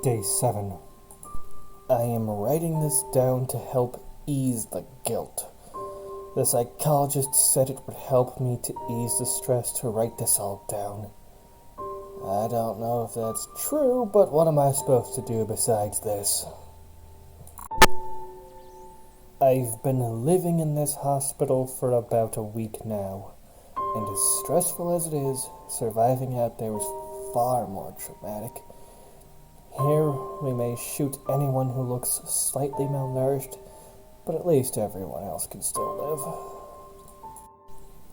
Day 7. I am writing this down to help ease the guilt. The psychologist said it would help me to ease the stress to write this all down. I don't know if that's true, but what am I supposed to do besides this? I've been living in this hospital for about a week now, and as stressful as it is, surviving out there is far more traumatic. Here, we may shoot anyone who looks slightly malnourished, but at least everyone else can still live.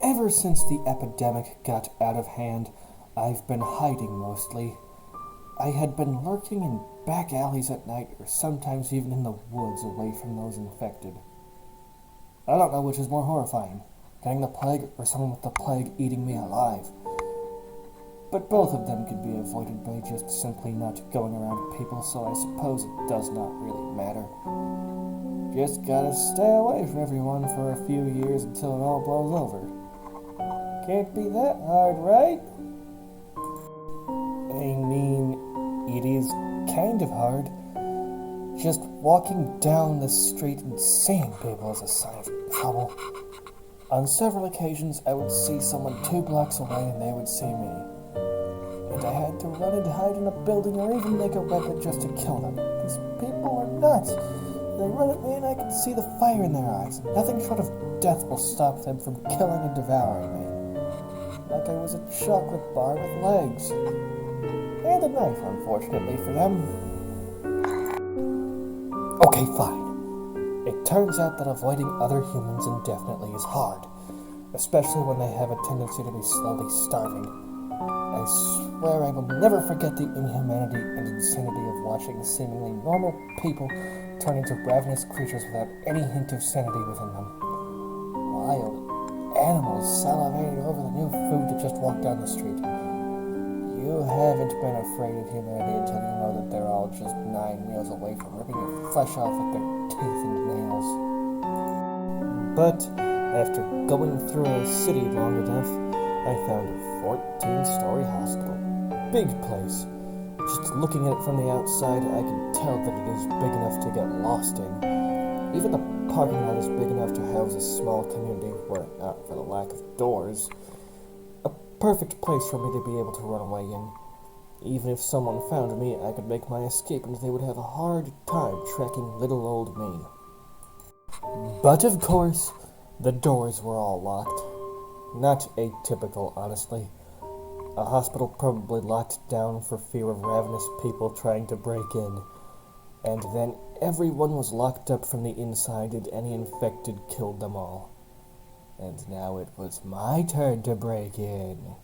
Ever since the epidemic got out of hand, I've been hiding mostly. I had been lurking in back alleys at night, or sometimes even in the woods away from those infected. I don't know which is more horrifying, getting the plague or someone with the plague eating me alive. But both of them could be avoided by just simply not going around people, so I suppose it does not really matter. Just gotta stay away from everyone for a few years until it all blows over. Can't be that hard, right? I mean, it is kind of hard. Just walking down the street and seeing people is a sign of trouble. On several occasions, I would see someone 2 blocks away and they would see me. And I had to run and hide in a building or even make a weapon just to kill them. These people are nuts. They run at me and I can see the fire in their eyes. Nothing short of death will stop them from killing and devouring me. Like I was a chocolate bar with legs. And a knife, unfortunately for them. Okay, fine. It turns out that avoiding other humans indefinitely is hard, especially when they have a tendency to be slowly starving. I swear I will never forget the inhumanity and insanity of watching seemingly normal people turn into ravenous creatures without any hint of sanity within them. Wild animals salivating over the new food that just walked down the street. You haven't been afraid of humanity until you know that they're all just 9 meals away from ripping your flesh off with their teeth and nails. But after going through a city long enough, I found a 14-story hospital. Big place. Just looking at it from the outside, I can tell that it is big enough to get lost in. Even the parking lot is big enough to house a small community, were it not for the lack of doors. A perfect place for me to be able to run away in. Even if someone found me, I could make my escape and they would have a hard time tracking little old me. But of course, the doors were all locked. Not atypical, honestly. A hospital probably locked down for fear of ravenous people trying to break in. And then everyone was locked up from the inside and any infected killed them all. And now it was my turn to break in.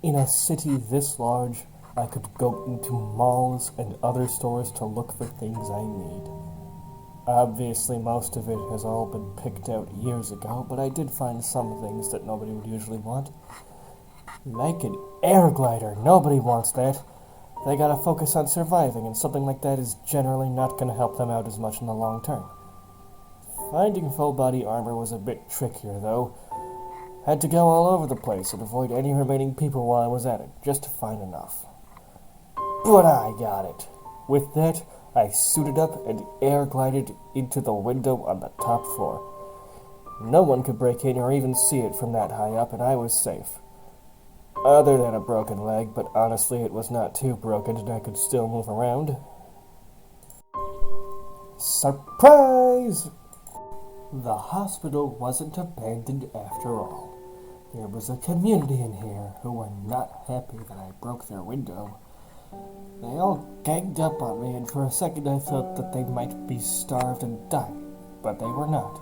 In a city this large, I could go into malls and other stores to look for things I need. Obviously, most of it has all been picked out years ago, but I did find some things that nobody would usually want. Like an air glider. Nobody wants that. They gotta focus on surviving, and something like that is generally not gonna help them out as much in the long term. Finding full body armor was a bit trickier, though. Had to go all over the place and avoid any remaining people while I was at it, just to find enough. But I got it. With that, I suited up and air glided into the window on the top floor. No one could break in or even see it from that high up, and I was safe. Other than a broken leg, but honestly it was not too broken and I could still move around. Surprise! The hospital wasn't abandoned after all. There was a community in here who were not happy that I broke their window. They all ganged up on me, and for a second I thought that they might be starved and dying, but they were not.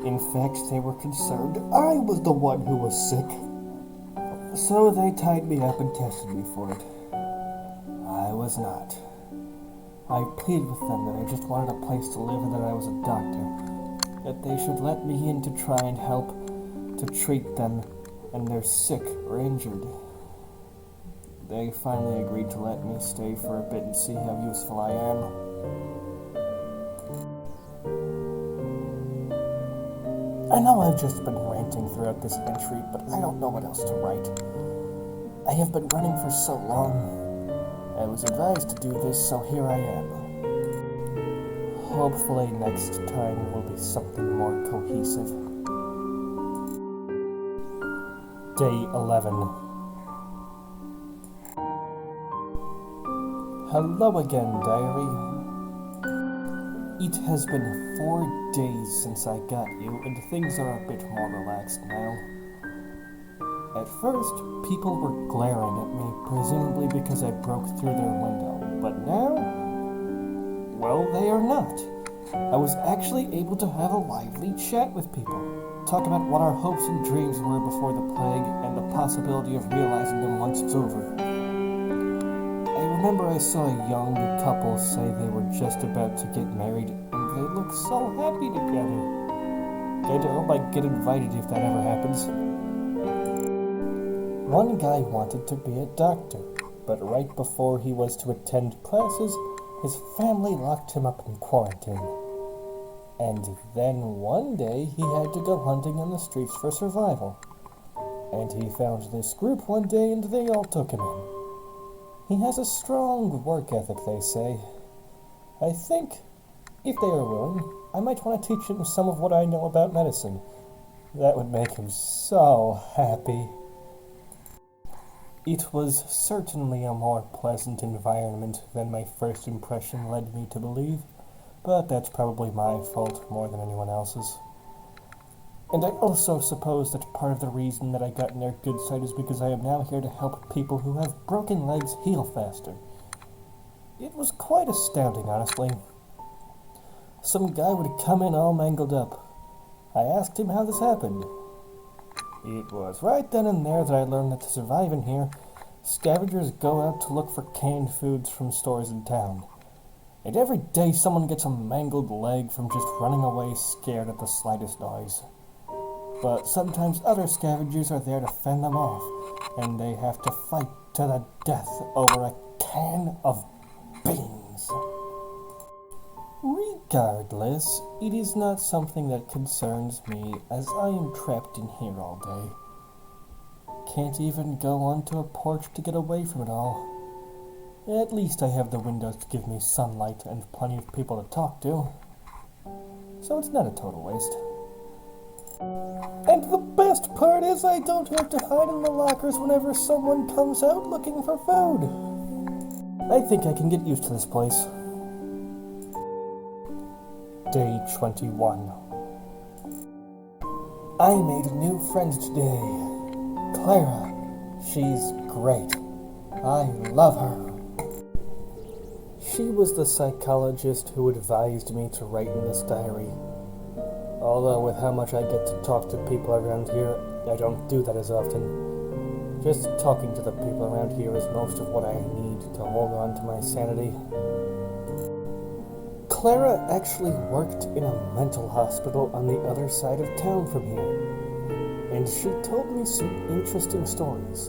In fact, they were concerned I was the one who was sick. So they tied me up and tested me for it. I was not. I pleaded with them that I just wanted a place to live and that I was a doctor, that they should let me in to try and help to treat them and they're sick or injured. They finally agreed to let me stay for a bit and see how useful I am. I know I've just been ranting throughout this entry, but I don't know what else to write. I have been running for so long, I was advised to do this, so here I am. Hopefully next time will be something more cohesive. Day 11. Hello again, diary. It has been 4 days since I got you, and things are a bit more relaxed now. At first, people were glaring at me, presumably because I broke through their window, but now, well, they are not. I was actually able to have a lively chat with people, talk about what our hopes and dreams were before the plague, and the possibility of realizing them once it's over. I remember I saw a young couple say they were just about to get married, and they looked so happy together. I hope I get invited if that ever happens. One guy wanted to be a doctor, but right before he was to attend classes, his family locked him up in quarantine. And then one day he had to go hunting on the streets for survival. And he found this group one day and they all took him in. He has a strong work ethic, they say. I think, if they are willing, I might want to teach him some of what I know about medicine. That would make him so happy. It was certainly a more pleasant environment than my first impression led me to believe, but that's probably my fault more than anyone else's. And I also suppose that part of the reason that I got in their good side is because I am now here to help people who have broken legs heal faster. It was quite astounding, honestly. Some guy would come in all mangled up. I asked him how this happened. It was right then and there that I learned that to survive in here, scavengers go out to look for canned foods from stores in town. And every day someone gets a mangled leg from just running away scared at the slightest noise. But sometimes other scavengers are there to fend them off, and they have to fight to the death over a can of beans. Regardless, it is not something that concerns me, as I am trapped in here all day. Can't even go onto a porch to get away from it all. At least I have the windows to give me sunlight and plenty of people to talk to. So it's not a total waste. And the best part is I don't have to hide in the lockers whenever someone comes out looking for food. I think I can get used to this place. Day 21. I made a new friend today. Clara. She's great. I love her. She was the psychologist who advised me to write in this diary. Although with how much I get to talk to people around here, I don't do that as often. Just talking to the people around here is most of what I need to hold on to my sanity. Clara actually worked in a mental hospital on the other side of town from here, and she told me some interesting stories.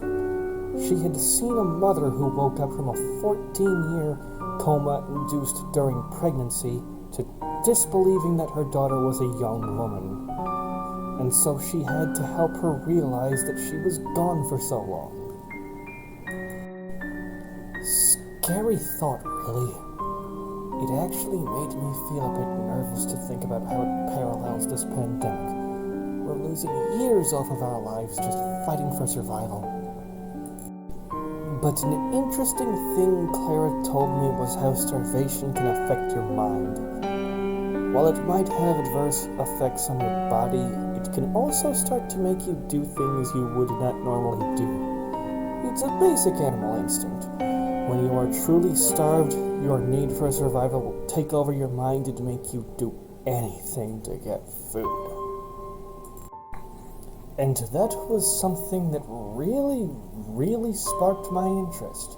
She had seen a mother who woke up from a 14-year coma induced during pregnancy to disbelieving that her daughter was a young woman, and so she had to help her realize that she was gone for so long. Scary thought, really. It actually made me feel a bit nervous to think about how it parallels this pandemic. We're losing years off of our lives just fighting for survival. But an interesting thing Clara told me was how starvation can affect your mind. While it might have adverse effects on your body, it can also start to make you do things you would not normally do. It's a basic animal instinct. When you are truly starved, your need for survival will take over your mind and make you do anything to get food. And that was something that really sparked my interest,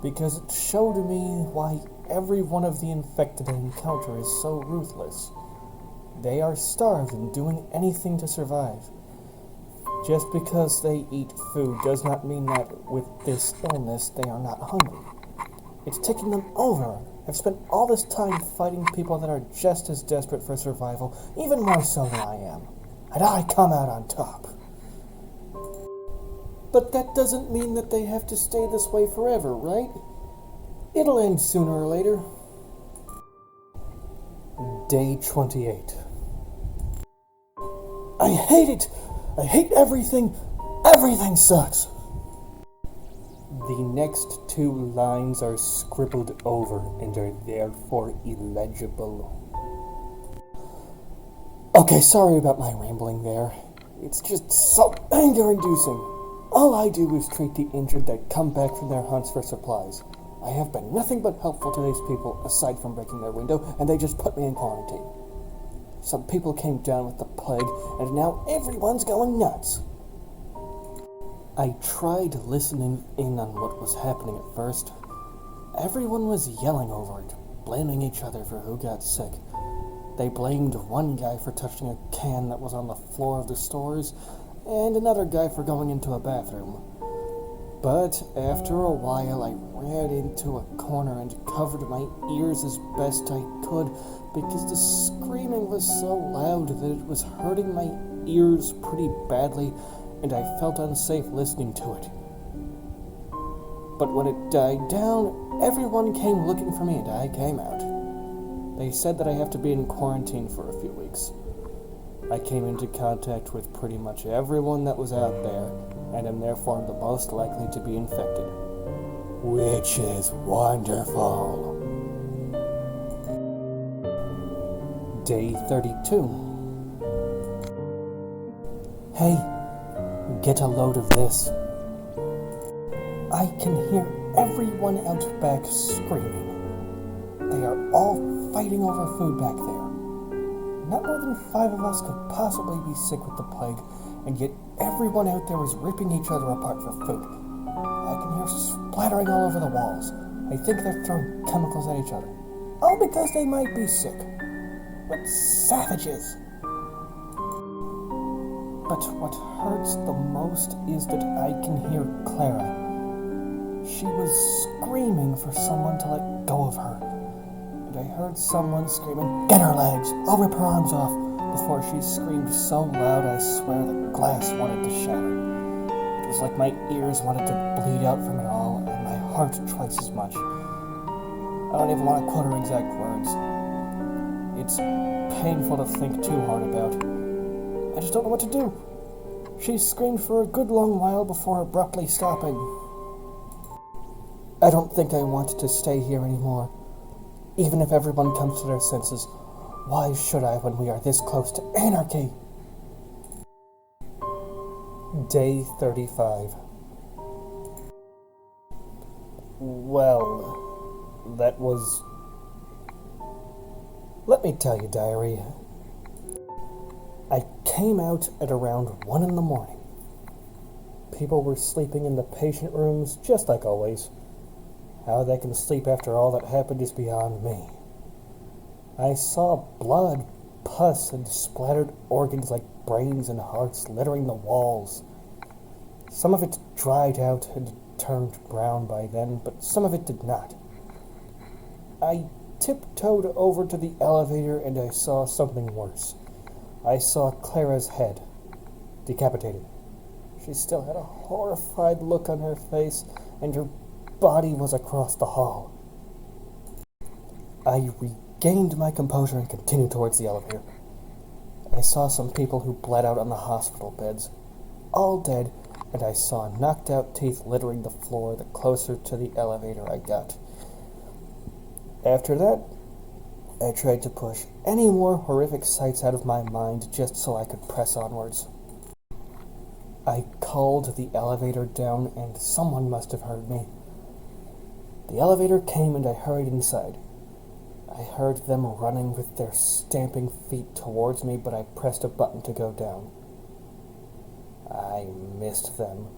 because it showed me why every one of the infected I encounter is so ruthless. They are starved and doing anything to survive. Just because they eat food does not mean that with this illness they are not hungry. It's taking them over. I've spent all this time fighting people that are just as desperate for survival, even more so than I am. And I come out on top. But that doesn't mean that they have to stay this way forever, right? It'll end sooner or later. Day 28. I hate it! I hate everything! Everything sucks! The next two lines are scribbled over and are therefore illegible. Okay, sorry about my rambling there. It's just so anger-inducing. All I do is treat the injured that come back from their hunts for supplies. I have been nothing but helpful to these people, aside from breaking their window, and they just put me in quarantine. Some people came down with the plague, and now everyone's going nuts. I tried listening in on what was happening at first. Everyone was yelling over it, blaming each other for who got sick. They blamed one guy for touching a can that was on the floor of the stores, and another guy for going into a bathroom. But after a while, I ran into a corner and covered my ears as best I could because the screaming was so loud that it was hurting my ears pretty badly, and I felt unsafe listening to it. But when it died down, everyone came looking for me, and I came out. They said that I have to be in quarantine for a few weeks. I came into contact with pretty much everyone that was out there, and am therefore the most likely to be infected. Which is wonderful. Day 32. Hey, get a load of this. I can hear everyone out back screaming. They are all fighting over food back there. Not more than 5 of us could possibly be sick with the plague, and yet everyone out there is ripping each other apart for food. I can hear splattering all over the walls. I think they're throwing chemicals at each other. All because they might be sick. What savages! But what hurts the most is that I can hear Clara. She was screaming for someone to let go of her. And I heard someone screaming, "Get her legs! I'll rip her arms off!" before she screamed so loud I swear the glass wanted to shatter. It was like my ears wanted to bleed out from it all, and my heart twice as much. I don't even want to quote her exact words. It's painful to think too hard about. I just don't know what to do. She screamed for a good long while before abruptly stopping. I don't think I want to stay here anymore. Even if everyone comes to their senses, why should I when we are this close to anarchy? Day 35. Well, that was... Let me tell you, diary. I came out at around 1 in the morning. People were sleeping in the patient rooms, just like always. How they can sleep after all that happened is beyond me. I saw blood, pus, and splattered organs like brains and hearts littering the walls. Some of it dried out and turned brown by then, but some of it did not. I tiptoed over to the elevator and I saw something worse. I saw Clara's head, decapitated. She still had a horrified look on her face, and her body was across the hall. I regained my composure and continued towards the elevator. I saw some people who bled out on the hospital beds, all dead, and I saw knocked out teeth littering the floor the closer to the elevator I got. After that, I tried to push any more horrific sights out of my mind just so I could press onwards. I called the elevator down, and someone must have heard me. The elevator came and I hurried inside. I heard them running with their stamping feet towards me, but I pressed a button to go down. I missed them.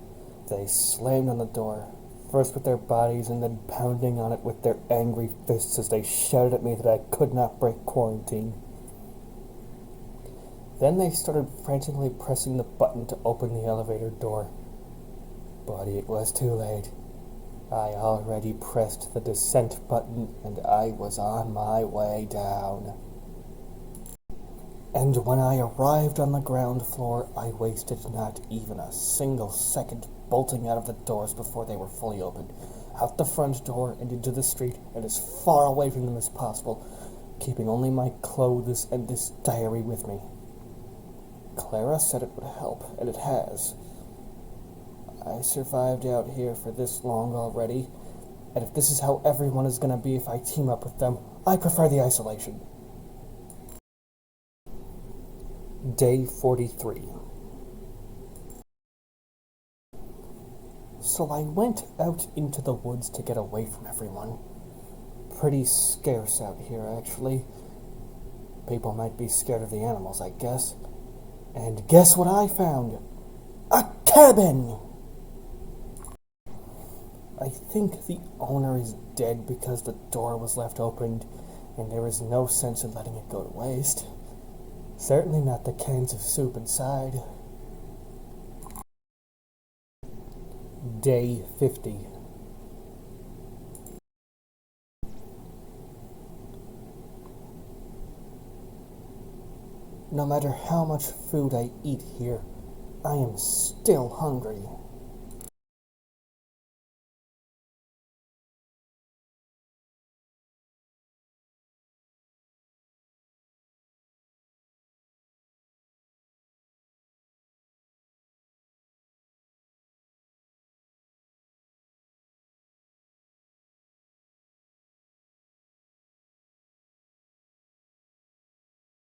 They slammed on the door, first with their bodies and then pounding on it with their angry fists as they shouted at me that I could not break quarantine. Then they started frantically pressing the button to open the elevator door. But it was too late. I already pressed the descent button and I was on my way down. And when I arrived on the ground floor, I wasted not even a single second bolting out of the doors before they were fully opened. out the front door and into the street and as far away from them as possible, keeping only my clothes and this diary with me. Clara said it would help, and it has. I survived out here for this long already, and if this is how everyone is going to be if I team up with them, I prefer the isolation. Day 43. So I went out into the woods to get away from everyone. Pretty scarce out here, actually. People might be scared of the animals, I guess. And guess what I found? A cabin! I think the owner is dead because the door was left open, and there is no sense in letting it go to waste. Certainly not the cans of soup inside. Day 50. No matter how much food I eat here, I am still hungry.